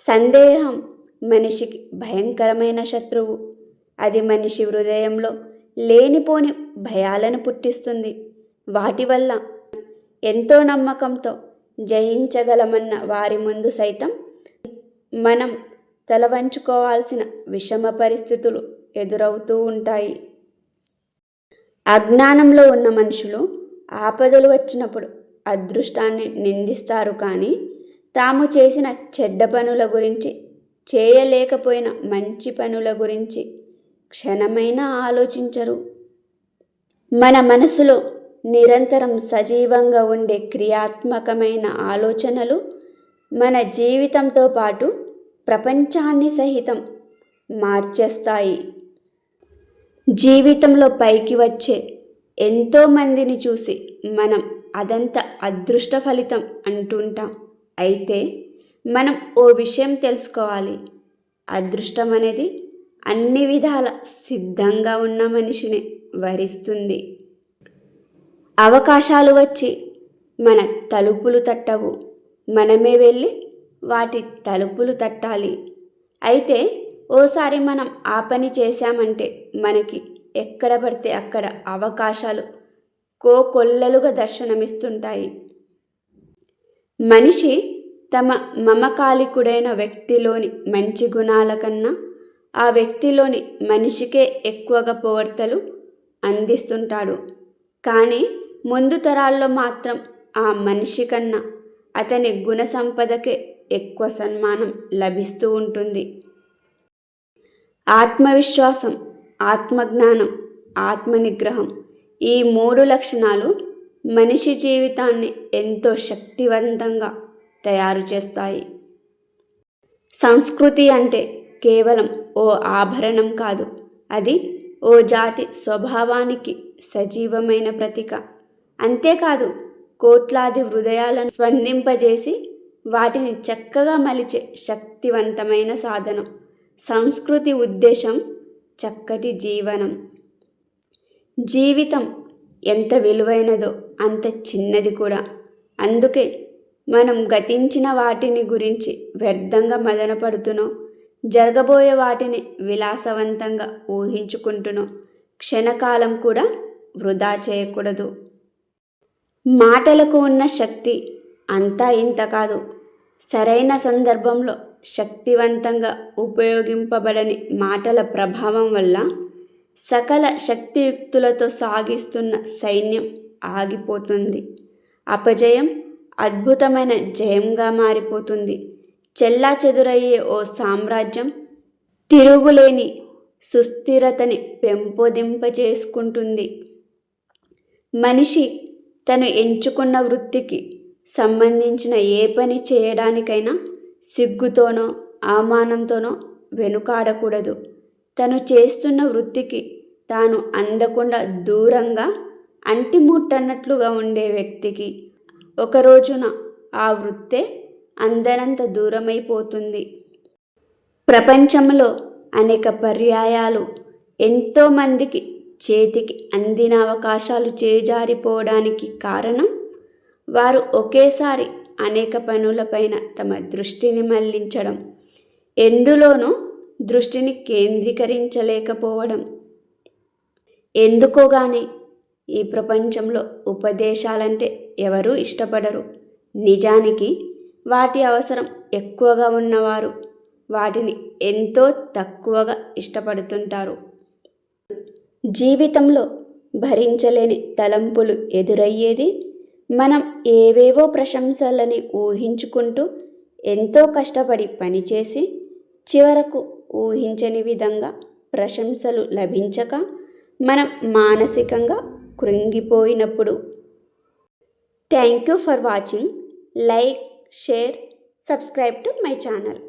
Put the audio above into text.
సందేహం మనిషికి భయంకరమైన శత్రువు. అది మనిషి హృదయంలో లేనిపోని భయాలను పుట్టిస్తుంది. వాటి వల్ల ఎంతో నమ్మకంతో జయించగలమన్న వారి ముందు సైతం మనం తల వంచుకోవాల్సిన విషమ పరిస్థితులు ఎదురవుతూ ఉంటాయి. అజ్ఞానంలో ఉన్న మనుషులు ఆపదలు వచ్చినప్పుడు అదృష్టాన్ని నిందిస్తారు, కానీ తాము చేసిన చెడ్డ పనుల గురించి, చేయలేకపోయిన మంచి పనుల గురించి క్షణమైనా ఆలోచించరు. మన మనసులో నిరంతరం సజీవంగా ఉండే క్రియాత్మకమైన ఆలోచనలు మన జీవితంతో పాటు ప్రపంచాన్ని సహితం మార్చేస్తాయి. జీవితంలో పైకి వచ్చే ఎంతోమందిని చూసి మనం అదంతా అదృష్ట ఫలితం అంటుంటాం. అయితే మనం ఓ విషయం తెలుసుకోవాలి. అదృష్టం అనేది అన్ని విధాల సిద్ధంగా ఉన్న మనిషిని వరిస్తుంది. అవకాశాలు వచ్చి మన తలుపులు తట్టవు, మనమే వెళ్ళి వాటి తలుపులు తట్టాలి. అయితే ఓసారి మనం ఆ పని చేశామంటే మనకి ఎక్కడ పడితే అక్కడ అవకాశాలు కోకొల్లలుగా దర్శనమిస్తుంటాయి. మనిషి తమ మమకాలికుడైన వ్యక్తిలోని మంచి గుణాల కన్నా ఆ వ్యక్తిలోని మనిషికే ఎక్కువగా పొగడ్తలు అందిస్తుంటాడు. కానీ ముందు తరాల్లో మాత్రం ఆ మనిషి కన్నా అతని గుణ సంపదకే ఎక్కువ సన్మానం లభిస్తూ ఉంటుంది. ఆత్మవిశ్వాసం, ఆత్మజ్ఞానం, ఆత్మనిగ్రహం, ఈ 3 లక్షణాలు మనిషి జీవితాన్ని ఎంతో శక్తివంతంగా తయారు చేస్తాయి. సంస్కృతి అంటే కేవలం ఓ ఆభరణం కాదు, అది ఓ జాతి స్వభావానికి సజీవమైన ప్రతీక. అంతేకాదు, కోట్లాది హృదయాలను స్పందింపజేసి వాటిని చక్కగా మలిచే శక్తివంతమైన సాధనం. సంస్కృతి ఉద్దేశం చక్కటి జీవనం. జీవితం ఎంత విలువైనదో అంత చిన్నది కూడా. అందుకే మనం గతించిన వాటిని గురించి వ్యర్థంగా మదనపడుతునో, జరగబోయే వాటిని విలాసవంతంగా ఊహించుకుంటునో క్షణకాలం కూడా వృధా చేయకూడదు. మాటలకు ఉన్న శక్తి అంతా ఇంత కాదు. సరైన సందర్భంలో శక్తివంతంగా ఉపయోగింపబడని మాటల ప్రభావం వల్ల సకల శక్తియుక్తులతో సాగిస్తున్న సైన్యం ఆగిపోతుంది. అపజయం అద్భుతమైన జయంగా మారిపోతుంది. చెల్లాచెదురయ్యే ఓ సామ్రాజ్యం తిరుగులేని సుస్థిరతని పెంపొందింపజేసుకుంటుంది. మనిషి తను ఎంచుకున్న వృత్తికి సంబంధించిన ఏ పని చేయడానికైనా సిగ్గుతోనో అవమానంతోనో వెనుకాడకూడదు. తను చేస్తున్న వృత్తికి తాను అందకుండా దూరంగా అంటిముట్టన్నట్లుగా ఉండే వ్యక్తికి ఒక రోజున ఆ వృత్తే అందనంత దూరమైపోతుంది. ప్రపంచంలో అనేక పర్యాయాలు ఎంతోమందికి చేతికి అందిన అవకాశాలు చేజారిపోవడానికి కారణం వారు ఒకేసారి అనేక పనులపైన తమ దృష్టిని మళ్లించడం, ఎందులోనూ దృష్టిని కేంద్రీకరించలేకపోవడం. ఎందుకోగాని ఈ ప్రపంచంలో ఉపదేశాలంటే ఎవరూ ఇష్టపడరు. నిజానికి వాటి అవసరం ఎక్కువగా ఉన్నవారు వాటిని ఎంతో తక్కువగా ఇష్టపడుతుంటారు. జీవితంలో భరించలేని తలంపులు ఎదురయ్యేది మనం ఏవేవో ప్రశంసలని ఊహించుకుంటూ ఎంతో కష్టపడి పనిచేసి చివరకు ఊహించని విధంగా ప్రశంసలు లభించక మనం మానసికంగా కృంగిపోయినప్పుడు. Thank you for watching. Like, share, subscribe to my channel.